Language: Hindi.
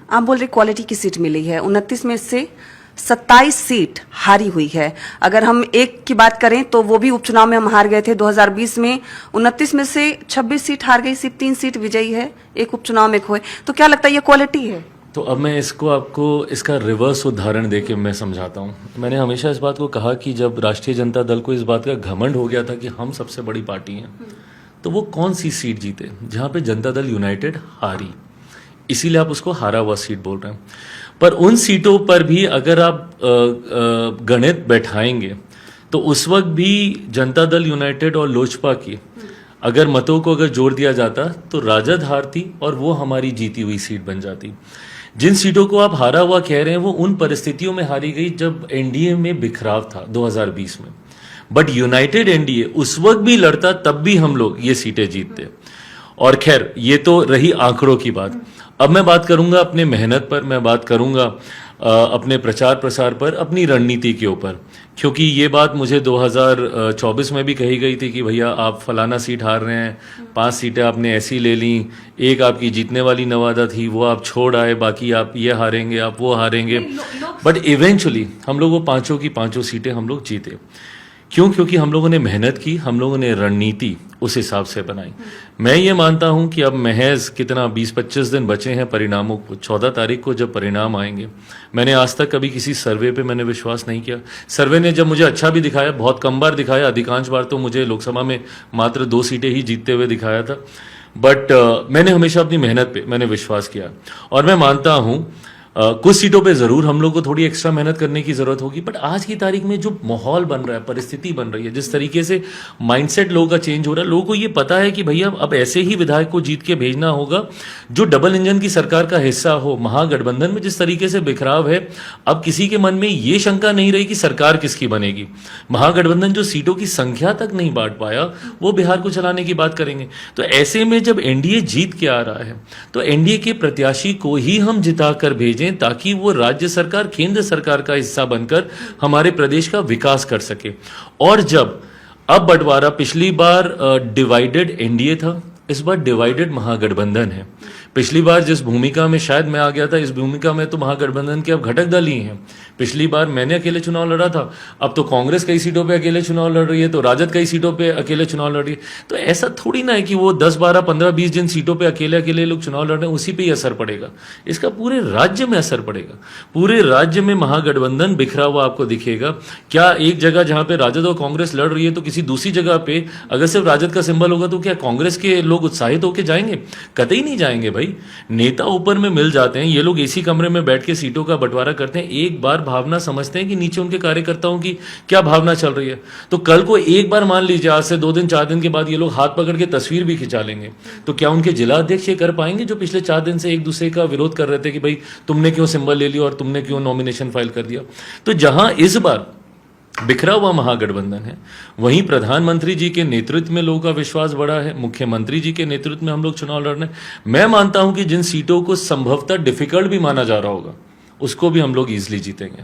आप बोल रहे क्वालिटी की सीट मिली है, 29 में से 27 सीट हारी हुई है। अगर हम एक की बात करें तो वो भी उपचुनाव में हम हार गए थे 2020 में। 29 में से 26 सीट हार गई, सिर्फ 3 सीट विजयी है, एक उपचुनाव में खोए। तो क्या लगता है ये क्वालिटी है? तो अब मैं इसको आपको इसका रिवर्स उदाहरण देके मैं समझाता हूँ। मैंने हमेशा इस बात को कहा कि जब राष्ट्रीय जनता दल को इस बात का घमंड हो गया था कि हम सबसे बड़ी पार्टी हैं, तो वो कौन सी सीट जीते जहां पे जनता दल यूनाइटेड हारी, इसीलिए आप उसको हारा हुआ सीट बोल रहे हैं। पर उन सीटों पर भी अगर आप गणित बैठाएंगे तो उस वक्त भी जनता दल यूनाइटेड और लोजपा की अगर मतों को अगर जोड़ दिया जाता तो राजद हारती और वो हमारी जीती हुई सीट बन जाती। जिन सीटों को आप हारा हुआ कह रहे हैं वो उन परिस्थितियों में हारी गई जब एनडीए में बिखराव था 2020 में, बट यूनाइटेड एनडीए उस वक्त भी लड़ता, तब भी हम लोग ये सीटें जीतते। और खैर ये तो रही आंकड़ों की बात। अब मैं बात करूंगा अपने मेहनत पर, मैं बात करूंगा अपने प्रचार प्रसार पर, अपनी रणनीति के ऊपर, क्योंकि ये बात मुझे 2024 में भी कही गई थी कि भैया आप फलाना सीट हार रहे हैं, 5 सीटें आपने ऐसी ले ली, एक आपकी जीतने वाली नवादा थी वो आप छोड़ आए, बाकी आप ये हारेंगे, आप वो हारेंगे। बट इवेंचुअली हम लोग वो पांचों की पांचों सीटें हम लोग जीते। क्यों? क्योंकि हम लोगों ने मेहनत की, हम लोगों ने रणनीति उस हिसाब से बनाई। मैं ये मानता हूं कि अब महज कितना 20-25 दिन बचे हैं परिणामों को। 14 तारीख को जब परिणाम आएंगे, मैंने आज तक कभी किसी सर्वे पे मैंने विश्वास नहीं किया। सर्वे ने जब मुझे अच्छा भी दिखाया, बहुत कम बार दिखाया, अधिकांश बार तो मुझे लोकसभा में मात्र 2 सीटें ही जीतते हुए दिखाया था, बट मैंने हमेशा अपनी मेहनत पे मैंने विश्वास किया। और मैं मानता हूं कुछ सीटों पे जरूर हम लोग को थोड़ी एक्स्ट्रा मेहनत करने की जरूरत होगी, बट आज की तारीख में जो माहौल बन रहा है, परिस्थिति बन रही है, जिस तरीके से माइंडसेट लोगों का चेंज हो रहा है, लोगों को ये पता है कि भैया अब ऐसे ही विधायक को जीत के भेजना होगा जो डबल इंजन की सरकार का हिस्सा हो। महागठबंधन में जिस तरीके से बिखराव है, अब किसी के मन में ये शंका नहीं रही कि सरकार किसकी बनेगी। महागठबंधन जो सीटों की संख्या तक नहीं बांट पाया, वो बिहार को चलाने की बात करेंगे। तो ऐसे में जब एनडीए जीत के आ रहा है तो एनडीए के प्रत्याशी को ही हम जिता कर भेजें ताकि वो राज्य सरकार, केंद्र सरकार का हिस्सा बनकर हमारे प्रदेश का विकास कर सके। और जब अब बंटवारा, पिछली बार डिवाइडेड एनडीए था, इस बार डिवाइडेड महागठबंधन है। पिछली बार जिस भूमिका में शायद मैं आ गया था, इस भूमिका में तो महागठबंधन के अब घटक दल ही हैं। पिछली बार मैंने अकेले चुनाव लड़ा था, अब तो कांग्रेस कई सीटों पे अकेले चुनाव लड़ रही है, तो राजद कई सीटों पे अकेले चुनाव लड़ रही है। तो ऐसा थोड़ी ना है कि वो 10, 12, 15, 20 जिन सीटों पे अकेले अकेले लोग चुनाव लड़ रहे हैं उसी पे ही असर पड़ेगा। इसका पूरे राज्य में असर पड़ेगा। पूरे राज्य में महागठबंधन बिखरा हुआ आपको दिखेगा। क्या एक जगह जहां पे राजद और कांग्रेस लड़ रही है तो किसी दूसरी जगह पे अगर सिर्फ राजद का सिंबल होगा तो क्या कांग्रेस के लोग उत्साहित होकर जाएंगे? कतई नहीं जाएंगे भाई। नेता ऊपर में मिल जाते हैं, ये लोग एसी कमरे में बैठ के सीटों का बंटवारा करते हैं, एक बार भावना समझते हैं कि नीचे उनके कार्यकर्ताओं की क्या भावना चल रही है। तो कल को एक बार मान लीजिए आज से 2 दिन 4 दिन के बाद ये लोग हाथ पकड़ के तस्वीर भी खिंचा लेंगे, तो क्या उनके जिला अध्यक्ष ये कर पाएंगे जो पिछले 4 दिन से एक दूसरे का विरोध कर रहे थे कि भाई तुमने क्यों सिंबल ले लिया और तुमने क्यों नॉमिनेशन फाइल कर दिया? तो जहां इस बार बिखरा हुआ महागठबंधन है, वहीं प्रधानमंत्री जी के नेतृत्व में लोगों का विश्वास बढ़ा है, मुख्यमंत्री जी के नेतृत्व में हम लोग चुनाव लड़ रहे हैं। मैं मानता हूं कि जिन सीटों को संभवतः डिफिकल्ट भी माना जा रहा होगा उसको भी हम लोग इजीली जीतेंगे।